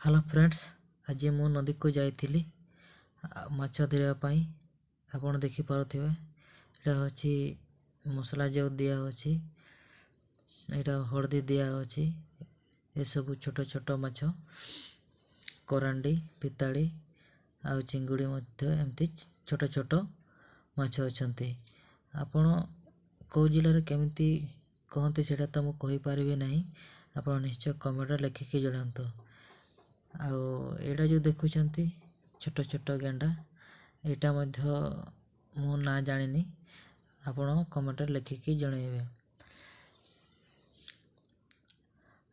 Hello friends, आज मु नदी को जाइली माछ धरिया पाई। आपण देखि पारुथिबे एटा होची मसला जो दिया होची, एटा हळदी दिया होची। ए सब छोट छोट माछ करांडी पिताड़ी आ चिंगुड़ी मध्य एमती छोट छोट माछ अछंती। आपण को जिल्ला रे केमिति कहंती सेटा त मु कहि पारिबे नाही। आपण निश्चय कमेंट रे लिखिके जणांतो। आउ एटा जो देखुछंती छोट छोट गेंडा, एटा मध्य मु ना जानिनी, आपण कमेंट रे लिखिके जणाइबे।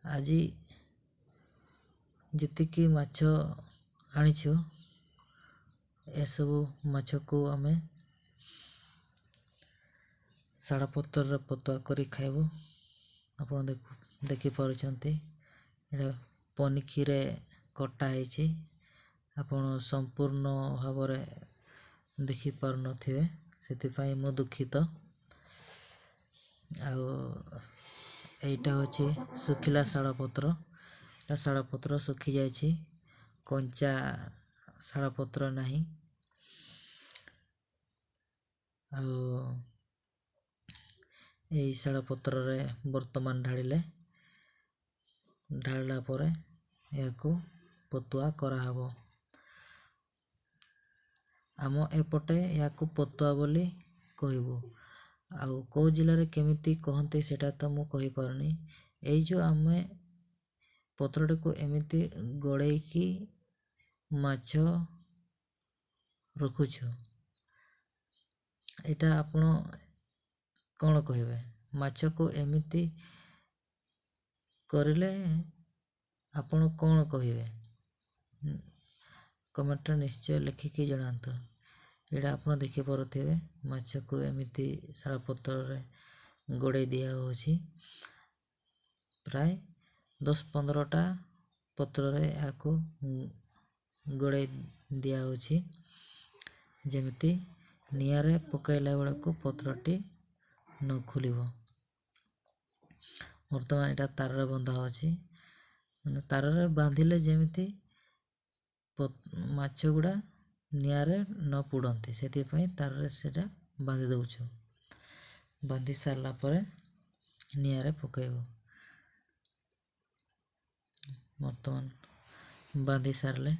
आज जितिकी माछ आनिछु ए सब माछ को आमे शाड़ा पत्तर रे पतुआ करी खाइबो। आपण देखि पारुछंती एटा पनिकी रे कटा ହେଇଛି। आपण संपूर्ण भाବରେ देखि पारु नथिबे, सेतिपाई मो दुखित। आउ एटा होची सुखिला शाड़ा पत्र। एटा शाड़ा पत्र सुखी जायछि, कंचा शाड़ा पत्र नाही। आउ एई शाड़ा पत्र रे वर्तमान ढाळला परे याकू पतुआ करा हबो। आम एपटे याकू पतुआ बोली कहबो। आउ को जिल्ला रे केमिति कहंते सेटा त मु कहि पारुनी। एई जो आमे पत्रटे को एमिति गड़ेई की माछ रखुछु, एटा आपण कोन कहबे? माछ को एमिति करिले आपण कोन कहबे? कमेंट रे निश्चय लिखिके जणांतो। एटा आपण देखि पारुथिबे माछ को एमिति शाड़ा पत्र रे गड़ेई दिया होछि। प्राय 10-15 टा पत्र रे याकू गड़ेई दिया होछि, जेमिति निया रे पकाइला बेला को पत्रटी न खुलिबो। वर्तमान एटा तार रे बंधा होछि, माने तार रे बांधिले जेमिति माछ गुडा निया रे न पुडंती, सेति पई तार रे सेटा बांधि दउछु। बांधि सारला परे निया रे पकाइबो। वर्तमान बांधि सारले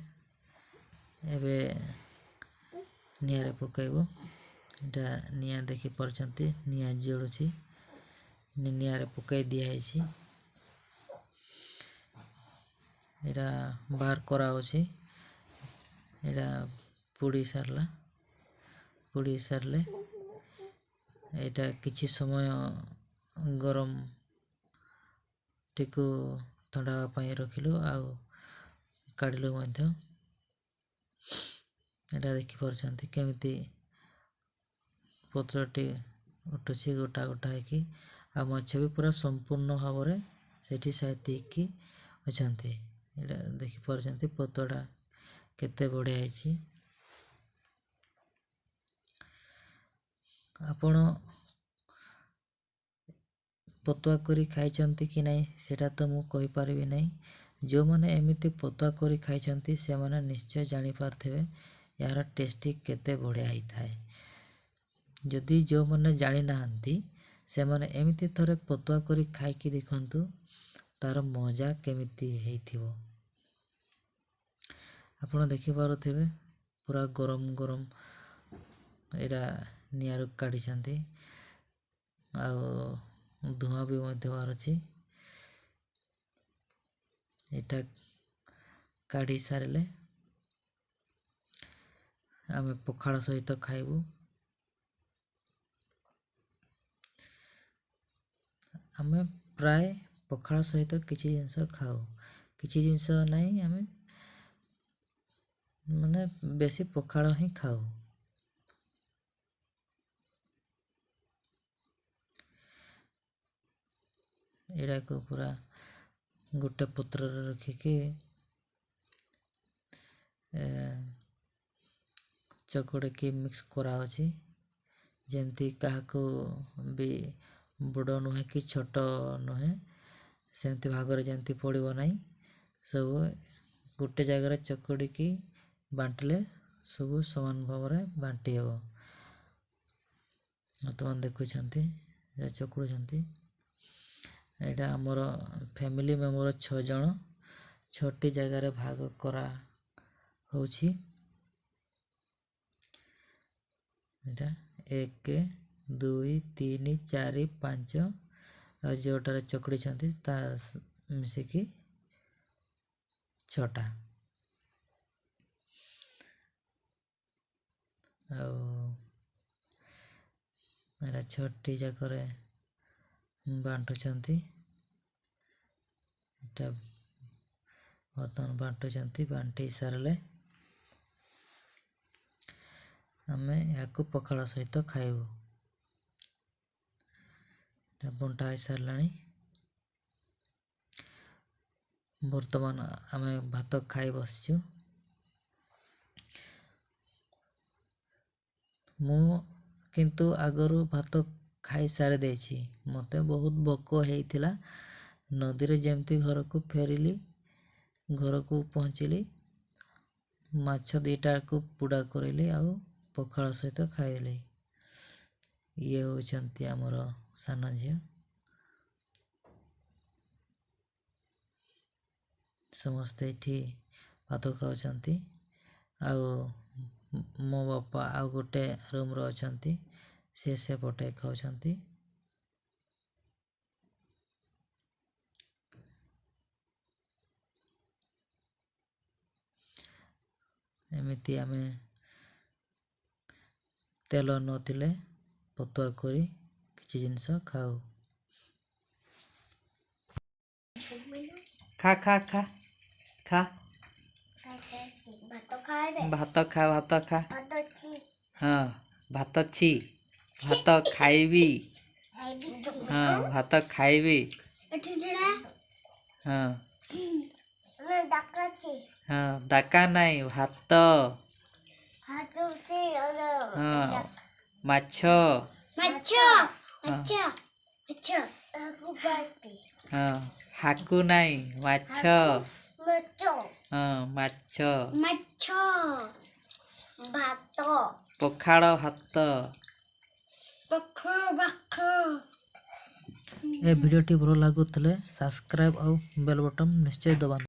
एबे निया रे पकाइबो। एटा निया देखि परछंती, निया जळुछि। निया रे पकाई दिया हैछि। एटा बाहर करा होछि। एटा पुड़ी सारले एटा किछि समय गरम टिकु ठंडा पई रखिलु आउ काढिलु मध्य। एटा देखि परछंती केमिति पत्रटी उठुछि गोटा गोटा हैकी। आ माछ भी पूरा संपूर्ण भाବରେ सेठी साइति की अछंती। एटा देखि परछंती पतुआटा केते बढ़िया हैछि। आपण पतुआ करी खाइछंती कि नाही सेटा तो मु कहि पारिबि नाही। जो माने एमिति पतुआ करी खाइछंती से माने निश्चय जानि पारथिबे यार टेस्टी केते बढ़िया ही थाए। जदि जो माने जानि नाहंती से माने एमिति थरे पतुआ करी खाइकी देखंतु तार मजा केमिति हेइथिबो। आपण देखि पारुथिबे पूरा गरम गरम एरा नियारु काढी छंती। आउ धुआं भी मध्य बाहरुछि। एटा काढी सारले आमे पखाळ सहित खाइबु। आमे प्राय पखाळ सहित किछि जिंस खाउ, किछि जिंस नाही आमे माने बेसी पखाळ ही खाउ। एड़ा को पूरा गोटे पत्र रे रखिके चकड़े की मिक्स करा होछि, जेमती काहाको भी बड़ नुहे कि छोट नुहे, सेमती भागरे जेमती पड़िबो नाही। सब गोटे जगार चकड़ी बांटिले सब समान भाव में बांटी हे बर्तमान देखुं चकुड़ यहाँ आमर फैमिली मेंबर 6 जन 6टी जगार भाग करा होछि। एटा 1 2 3 4 5 और जोटार चकड़ी ता मिसिकी 6टा एटा 6टी जाकर बांटुचंती। एटा बर्तमान बांटुचंती बांटी सारे आमे या पखाड़ सहित खाइबू। बंटा हो सारे बर्तमान आमे भात खाई बसचु। मु किंतु आगरू भात खाई सारी देछि। मते बहुत भोक होइतिला। नदी रे जेमती घर को फेरिली घर को पहुँचली माछ 2टा को पुड़ा करली आउ पखाड़ सहित खाइली। ये होचंती हमर साना झिया। समस्ते एठी भात खाउचंती आउ मो बापा आउ गोटे रूम रो अछंती से पटे खाउचंती। एमिति आमे तेल नथिले पतुआ करी किछि जिंस खाऊ। खा खा खा खा भात खा भात खा। हाँ भात छी भात खाइबी। हाँ भात खाइबी। हाँ हाँ डाका नहीं भात। हाँ माछ हाँ हाकू नहीं माछ। हाँ माछ भात पखाड़ भात। ए वीडियो टी भल लागुतले सब्सक्राइब और बेल बटन निश्चय दबान।